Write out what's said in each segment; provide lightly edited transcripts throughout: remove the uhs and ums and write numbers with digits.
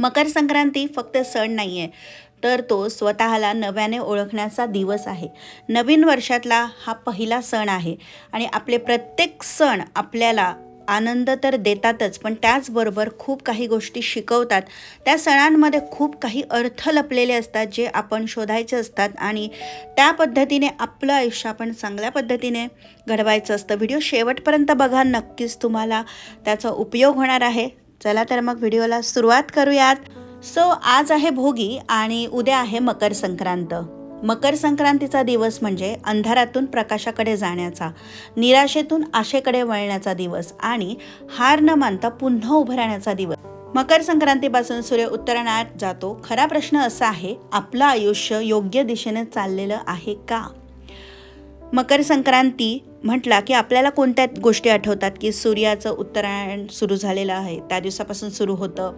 मकर संक्रांती फक्त सण नाही आहे, तर तो स्वतःला नव्याने ओळखण्याचा दिवस आहे. नवीन वर्षातला हा पहिला सण आहे आणि आपले प्रत्येक सण आपल्याला आनंद तर देतातच, पण त्याचबरोबर खूप काही गोष्टी शिकवतात. त्या सणांमध्ये खूप काही अर्थ लपलेले असतात, जे आपण शोधायचे असतात आणि त्या पद्धतीने आपलं आयुष्य आपण चांगल्या पद्धतीने घडवायचं असतं. व्हिडिओ शेवटपर्यंत बघा, नक्कीच तुम्हाला त्याचा उपयोग होणार आहे. चला तर मग व्हिडिओला सुरुवात करूयात. आज आहे भोगी आणि उद्या आहे मकर संक्रांत. मकर संक्रांतीचा दिवस म्हणजे अंधारातून प्रकाशाकडे जाण्याचा, निराशेतून आशेकडे वळण्याचा दिवस आणि हार न मानता पुन्हा उभं राहण्याचा दिवस. मकर संक्रांतीपासून सूर्य उत्तरायणात जातो. खरा प्रश्न असा आहे, आपलं आयुष्य योग्य दिशेने चाललेलं आहे का? मकर संक्रांती म्हटला की आपल्याला कोणत्या गोष्टी आठवतात की सूर्याचं उत्तरायण सुरू झालेलं आहे, त्या दिवसापासून सुरू होतं.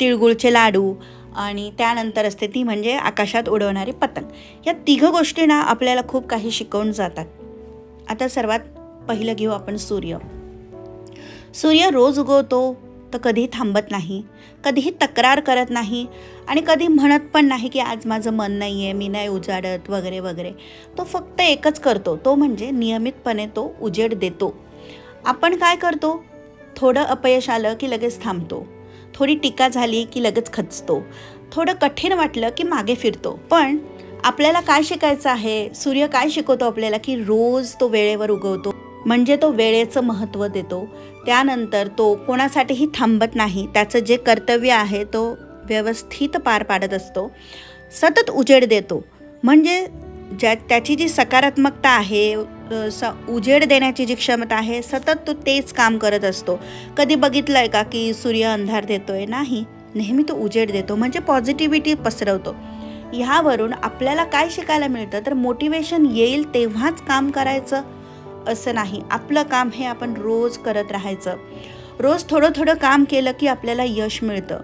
तिळगुळचे लाडू आणि त्यानंतर असते ती म्हणजे आकाशात उडवणारी पतंग. या तिघं गोष्टींना आपल्याला खूप काही शिकवून जातात. आता सर्वात पहिलं घेऊ आपण सूर्य. सूर्य रोज उगवतो, तर कधीही थांबत नाही, कधीही तक्रार करत नाही आणि कधी म्हणत पण नाही की आज माझं मन नाही आहे, मी नाही उजाडत वगैरे वगैरे. तो फक्त एकच करतो, तो म्हणजे नियमितपणे तो उजेड देतो. आपण काय करतो? थोडं अपयश आलं की लगेच थांबतो, थोडी टीका झाली की लगेच खचतो, थोडं कठीण वाटलं की मागे फिरतो. पण आपल्याला काय शिकायचं आहे? सूर्य काय शिकवतो आपल्याला की रोज तो वेळेवर उगवतो, म्हणजे तो वेळेचं महत्त्व देतो. त्यानंतर तो कोणासाठीही थांबत नाही, त्याचं जे कर्तव्य आहे तो व्यवस्थित पार पाडत असतो. सतत उजेड देतो, म्हणजे त्याची जी सकारात्मकता आहे, उजेड देण्याची जी क्षमता आहे, सतत तो तेच काम करत असतो. कधी बघितलं आहे का की सूर्य अंधार देतोय? नाही, नेहमी तो उजेड देतो, म्हणजे पॉझिटिव्हिटी पसरवतो. ह्यावरून आपल्याला काय शिकायला मिळतं? तर मोटिवेशन येईल तेव्हाच काम करायचं असं नाही. आपलं काम हे आपण रोज करत राहायचं. रोज थोडं थोडं काम केलं की आपल्याला यश मिळतं,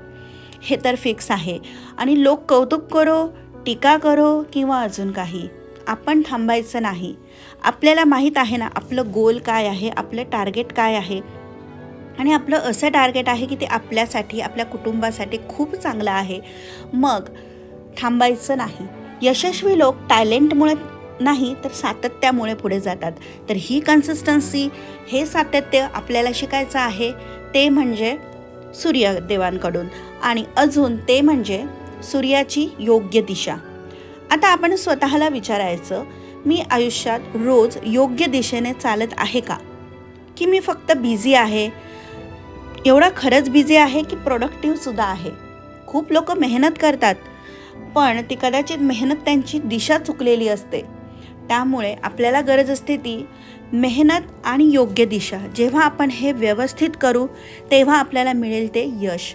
हे तर फिक्स आहे. आणि लोक कौतुक करो, टीका करो किंवा अजून काही, आपण थांबायचं नाही. आपल्याला माहीत आहे ना आपलं गोल काय आहे, आपलं टार्गेट काय आहे. आणि आपलं असं टार्गेट आहे की ते आपल्यासाठी, आपल्या कुटुंबासाठी खूप चांगलं आहे. मग थांबायचं नाही. यशस्वी लोक टॅलेंटमुळे नाही तर सातत्यामुळे पुढे जातात. तर ही कन्सिस्टन्सी, हे सातत्य आपल्याला शिकायचं आहे, ते म्हणजे सूर्यदेवांकडून. आणि अजून ते म्हणजे सूर्याची योग्य दिशा. आता आपण स्वतःला विचारायचं, मी आयुष्यात रोज योग्य दिशेने चालत आहे का? की मी फक्त बिझी आहे? एवढा खरंच बिझी आहे की प्रोडक्टिव्हसुद्धा आहे? खूप लोक मेहनत करतात, पण ती कदाचित मेहनत त्यांची दिशा चुकलेली असते. त्यामुळे आपल्याला गरज असते ती मेहनत आणि योग्य दिशा. जेव्हा आपण हे व्यवस्थित करू तेव्हा आपल्याला मिळेल ते यश.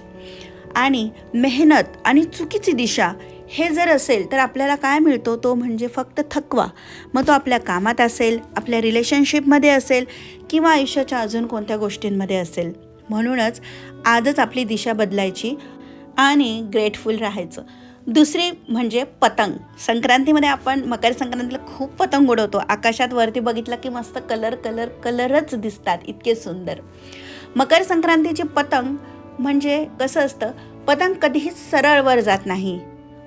आणि मेहनत आणि चुकीची दिशा हे जर असेल तर आपल्याला काय मिळतो? तो म्हणजे फक्त थकवा. मग तो आपल्या कामात असेल, आपल्या रिलेशनशिपमध्ये असेल किंवा आयुष्याच्या अजून कोणत्या गोष्टींमध्ये असेल. म्हणूनच आजच आपली दिशा बदलायची आणि ग्रेटफुल राहायचं. दुसरी म्हणजे पतंग. संक्रांतीमध्ये आपण मकर संक्रांतीला खूप पतंग उडवतो. आकाशात वरती बघितलं की मस्त कलरच दिसतात, इतके सुंदर. मकर संक्रांतीची पतंग म्हणजे कसं असतं, पतंग कधीही सरळ वर जात नाही.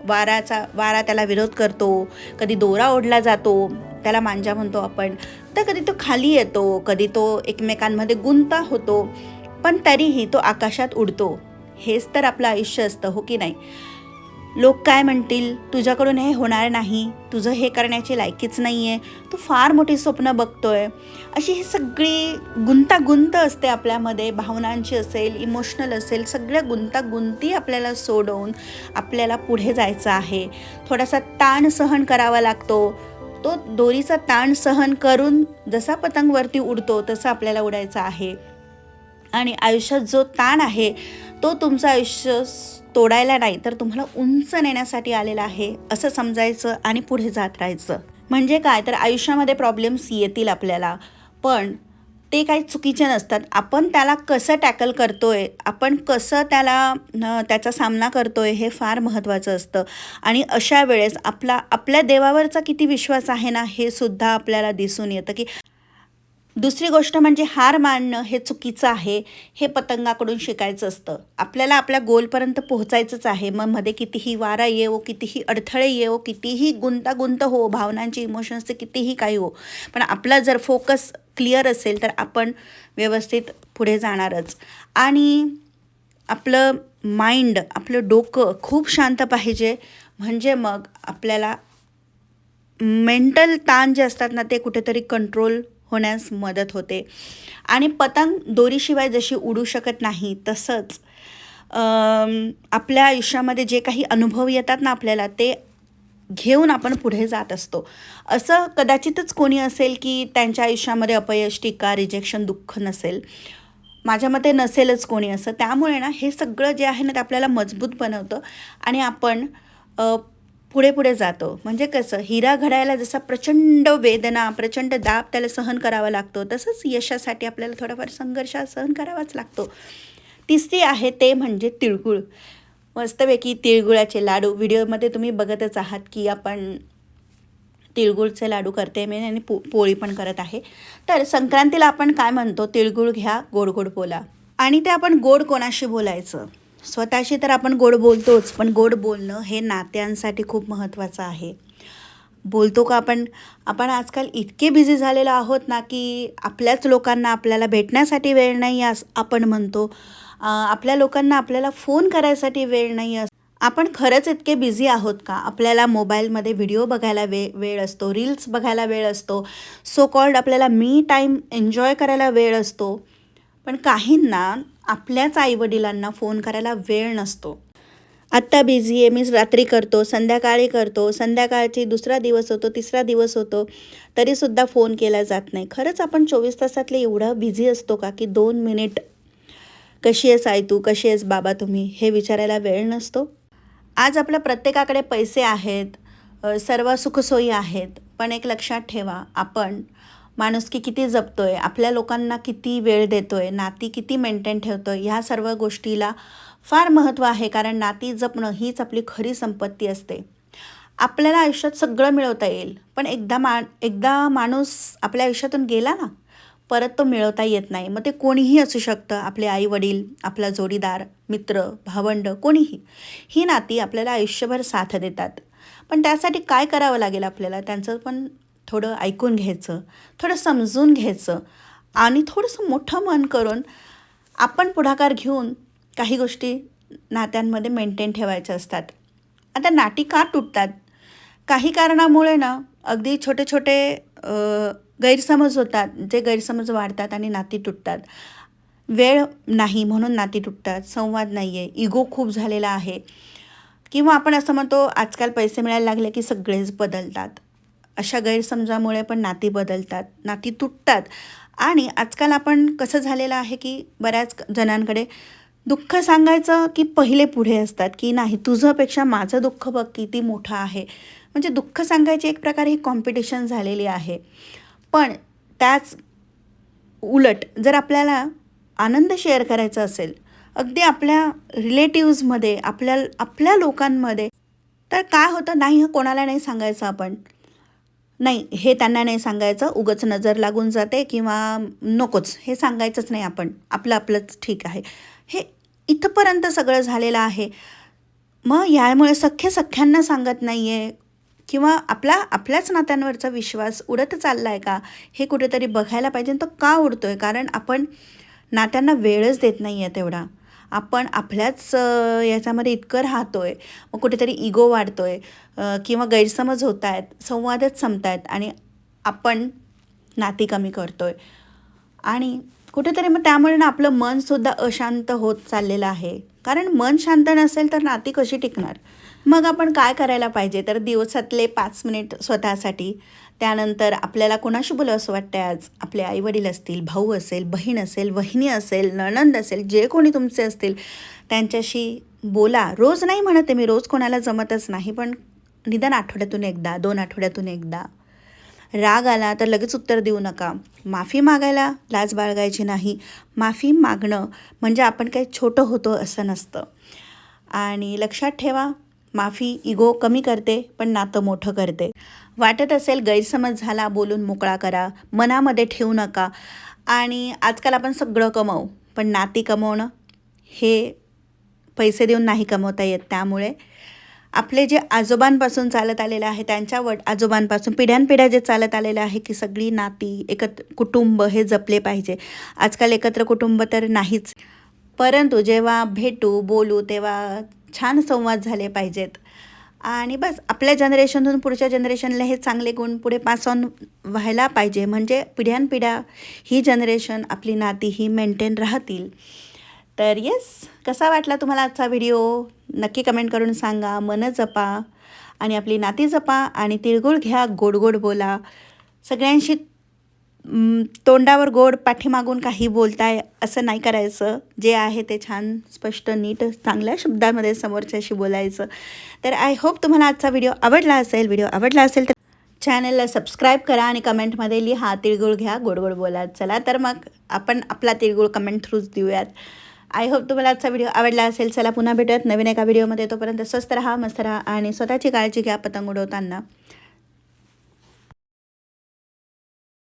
वारा त्याला विरोध करतो, कधी दोरा ओढला जातो, त्याला मांजा म्हणतो आपण, तर कधी तो खाली येतो, कधी तो एकमेकांमध्ये गुंता होतो, पण तरीही तो आकाशात उडतो. हेच तर आपलं आयुष्य असतं, हो की नाही? लोक काय म्हणतील? तुझ्याकडून हे होणार नाही, तुझं हे करण्याची लायकीच नाही आहे, तू फार मोठी स्वप्न बघतोय. अशी ही सगळी गुंतागुंत असते आपल्यामध्ये, भावनांची असेल, इमोशनल असेल, सगळ्या गुंतागुंती आपल्याला सोडवून आपल्याला पुढे जायचं आहे. थोडासा ताण सहन करावा लागतो. तो दोरीचा ताण सहन करून जसा पतंगवरती उडतो तसं आपल्याला उडायचं आहे. आणि आयुष्यात जो ताण आहे तो तुमचं आयुष्य तोडायला नाही तर तुम्हाला उंच नेण्यासाठी आलेला आहे असं समजायचं आणि पुढे जात राहायचं. म्हणजे काय, तर आयुष्यामध्ये प्रॉब्लेम्स येतील आपल्याला, पण ते काही चुकीचे नसतात. आपण त्याला कसं टॅकल करतोय, आपण कसं त्याचा सामना करतोय, हे फार महत्त्वाचं असतं. आणि अशा वेळेस आपल्या देवावरचा किती विश्वास आहे ना, हे सुद्धा आपल्याला दिसून येतं. की दुसरी गोष्ट म्हणजे हार मानणं हे चुकीचं आहे, हे पतंगाकडून शिकायचं असतं. आपल्याला आपल्या गोलपर्यंत पोहोचायचंच आहे. मग मध्ये कितीही वारा येवो, कितीही अडथळे येवो, कितीही गुंतागुंत हो, भावनांची इमोशन्सचे कितीही काही हो, पण आपला जर फोकस क्लिअर असेल तर आपण व्यवस्थित पुढे जाणारच. आणि आपलं माइंड, आपलं डोकं खूप शांत पाहिजे, म्हणजे मग आपल्याला मेंटल ताण जे असतात ना ते कुठेतरी कंट्रोल होण्यास मदत होते. आणि पतंग दोरीशिवाय जशी उडू शकत नाही तसंच आपल्या आयुष्यामध्ये जे काही अनुभव येतात ना आपल्याला, ते घेऊन आपण पुढे जात असतो. असं कदाचितच कोणी असेल की त्यांच्या आयुष्यामध्ये अपयश, टीका, रिजेक्शन, दुःख नसेल. माझ्या मते नसेलच कोणी असं. त्यामुळे ना हे सगळं जे आहे ना ते आपल्याला मजबूत बनवतं आणि आपण अ, पुढे पुढे जातो. म्हणजे कसं, हिरा घडायला जसा प्रचंड वेदना, प्रचंड दाब त्याला सहन करावा लागतो, तसंच यशासाठी आपल्याला थोडाफार संघर्ष सहन करावाच लागतो. तिसरी आहे ते म्हणजे तिळगुळ. मस्तपैकी तिळगुळाचे लाडू. व्हिडिओमध्ये तुम्ही बघतच आहात की आपण तिळगुळचे लाडू करते मी आणि पोळी पण करत आहे. तर संक्रांतीला आपण काय म्हणतो, तिळगुळ घ्या गोड गोड बोला. आणि ते आपण गोड कोणाशी बोलायचं, स्वतःशी तर आपण गोड बोलतोच, पण गोड बोलणं हे नात्यांसाठी खूप महत्त्वाचं आहे. बोलतो का आपण? आपण आजकाल इतके बिझी झालेलो आहोत ना की आपल्याच लोकांना आपल्याला भेटण्यासाठी वेळ नाही आपण म्हणतो. आपल्या लोकांना आपल्याला फोन करायसाठी वेळ नाही. आपण खरंच इतके बिझी आहोत का? आपल्याला मोबाईलमध्ये व्हिडिओ बघायला वेळ असतो, रील्स बघायला वेळ असतो, सो कॉल्ड आपल्याला मी टाईम एन्जॉय करायला वेळ असतो. पण काहींना आपल्याच आईवडिलांना फोन करायला वेळ नसतो. आत्ता बिझी आहे, मी रात्री करतो, संध्याकाळी करतो, संध्याकाळची दुसरा दिवस होतो, तिसरा दिवस होतो, तरीसुद्धा फोन केला जात नाही. खरंच आपण 24 तासातले एवढं बिझी असतो का की 2 मिनिट कशी आहेस आई तू, कशी आहेस बाबा तुम्ही, हे विचारायला वेळ नसतो? आज आपल्या प्रत्येकाकडे पैसे आहेत, सर्व सुखसोयी आहेत, पण एक लक्षात ठेवा, आपण माणुसकी किती जपतोय, आपल्या लोकांना किती वेळ देतोय, नाती किती मेंटेन ठेवतोय, ह्या सर्व गोष्टीला फार महत्त्व आहे. कारण नाती जपणं हीच आपली खरी संपत्ती असते. आपल्याला आयुष्यात सगळं मिळवता येईल, पण एकदा माणूस आपल्या आयुष्यातून गेला ना, परत तो मिळवता येत नाही. मग ते कोणीही असू शकतं, आपले आई-वडील, आपला जोडीदार, मित्र, भावंड, कोणीही. ही नाती आपल्याला आयुष्यभर साथ देतात. पण त्यासाठी काय करावं लागेल आपल्याला? त्यांचं पण थोडं ऐकून घ्यायचं, थोडं समजून घ्यायचं आणि थोडंसं मोठं मन करून आपण पुढाकार घेऊन काही गोष्टी नात्यांमध्ये मेंटेन ठेवायच्या असतात. आता नाती का तुटतात? काही कारणामुळे ना अगदी छोटे छोटे गैरसमज होतात, जे गैरसमज वाढतात आणि नाती तुटतात. वेळ नाही म्हणून नाती तुटतात, संवाद नाही आहे, इगो खूप झालेला आहे, किंवा आपण असं म्हणतो आजकाल पैसे मिळायला लागले की सगळेच बदलतात. अशा गैरसमजामुळे पण नाती बदलतात, नाती तुटतात. आणि आजकाल आपण कसं झालेलं आहे की बऱ्याच जणांकडे दुःख सांगायचं की पहिले पुढे असतात, की नाही तुझ्यापेक्षा माझं दुःख बघ किती मोठं आहे. म्हणजे दुःख सांगायची एक प्रकारे ही कॉम्पिटिशन झालेली आहे. पण त्याच उलट जर आपल्याला आनंद शेअर करायचा असेल, अगदी आपल्या रिलेटिव्समध्ये, आपल्या आपल्या लोकांमध्ये, तर काय होतं, नाही हं कोणाला नाही सांगायचं आपण. नाही, हे त्यांना नाही सांगायचं, उगाच नजर लागून जाते किंवा नकोच, हे सांगायचंच नाही आपण, आपलं आपलंच ठीक आहे. हे इथपर्यंत सगळं झालेलं आहे. मग यामुळे सख्ख्यांना सांगत नाही आहे किंवा आपल्याच नात्यांवरचा विश्वास उडत चालला आहे का, हे कुठेतरी बघायला पाहिजे. तो का उडतो आहे? कारण आपण नात्यांना वेळच देत नाही आहे तेवढा. आपण आपल्याच याच्यामध्ये इतकं राहतो आहे, मग कुठेतरी इगो वाढतो आहे किंवा गैरसमज होत आहेत, संवादच संपत आहेत आणि आपण नाती कमी करतो आहे. आणि कुठेतरी मग त्यामुळे ना आपलं मनसुद्धा अशांत होत चाललेलं आहे. कारण मन शांत नसेल तर नाती कशी टिकणार? मग आपण काय करायला पाहिजे? तर दिवसातले 5 मिनिट स्वतःसाठी, त्यानंतर आपल्याला कोणाशी बोलावंसं वाटतं आहे आज, आपले आईवडील असतील, भाऊ असेल, बहीण असेल, वहिनी असेल, नणंद असेल, जे कोणी तुमचे असतील त्यांच्याशी बोला. रोज नाही म्हणत आहे मी, रोज कोणाला जमतच नाही, पण निदान आठवड्यातून एकदा, 2 आठवड्यातून एकदा. राग आला तर लगेच उत्तर देऊ नका. माफी मागायला लाज बाळगायची नाही. माफी मागणं म्हणजे आपण काही छोटं होतो असं नसतं. आणि लक्षात ठेवा, माफी इगो कमी करते, पण नातं मोठं करते. वाटत असेल गैरसमज झाला, बोलून मोकळा करा, मनामध्ये ठेवू नका. आणि आजकाल आपण सगळं कमवू, पण नाती कमवणं हे पैसे देऊन नाही कमवता येत. त्यामुळे आपले जे आजोबांपासून चालत आलेलं आहे, त्यांच्या आजोबांपासून पिढ्यानपिढ्या जे चालत आलेलं आहे की सगळी नाती कुटुंब हे जपले पाहिजे. आजकाल एकत्र कुटुंब तर नाहीच, परंतु जेव्हा भेटू बोलू तेव्हा छान संवाद झाले पाहिजेत. आणि बस आपल्या जनरेशनतून पुढच्या जनरेशनला हे चांगले गुण पुढे पास ऑन व्हायला पाहिजे, म्हणजे पिढ्यानपिढ्या ही जनरेशन आपली नाती ही मेंटेन राहतील. तर येस, कसा वाटला तुम्हाला आजचा व्हिडिओ नक्की कमेंट करून सांगा. मन जपा आणि आपली नाती जपा आणि तिळगुळ घ्या, गोड गोड बोला सगळ्यांशी. तोंडावर गोड, पाठीमागून काही बोलताय असं नाही करायचं. जे आहे ते छान स्पष्ट नीट चांगल्या शब्दामध्ये समोरच्याशी बोलायचं. तर आय होप तुम्हाला आजचा व्हिडिओ आवडला असेल. व्हिडिओ आवडला असेल तर चॅनलला सबस्क्राईब करा आणि कमेंटमध्ये लिहा तिळगुळ घ्या, गोड गोड बोला. चला तर मग आपण आपला तिळगुळ कमेंट थ्रूच देऊयात. आय होप तुम्हाला आजचा व्हिडिओ आवडला असेल. चला पुन्हा भेटूयात नवीन एका व्हिडिओमध्ये. तोपर्यंत स्वस्त राहा, मस्त राहा आणि स्वतःची काळजी घ्या पतंग उडवताना.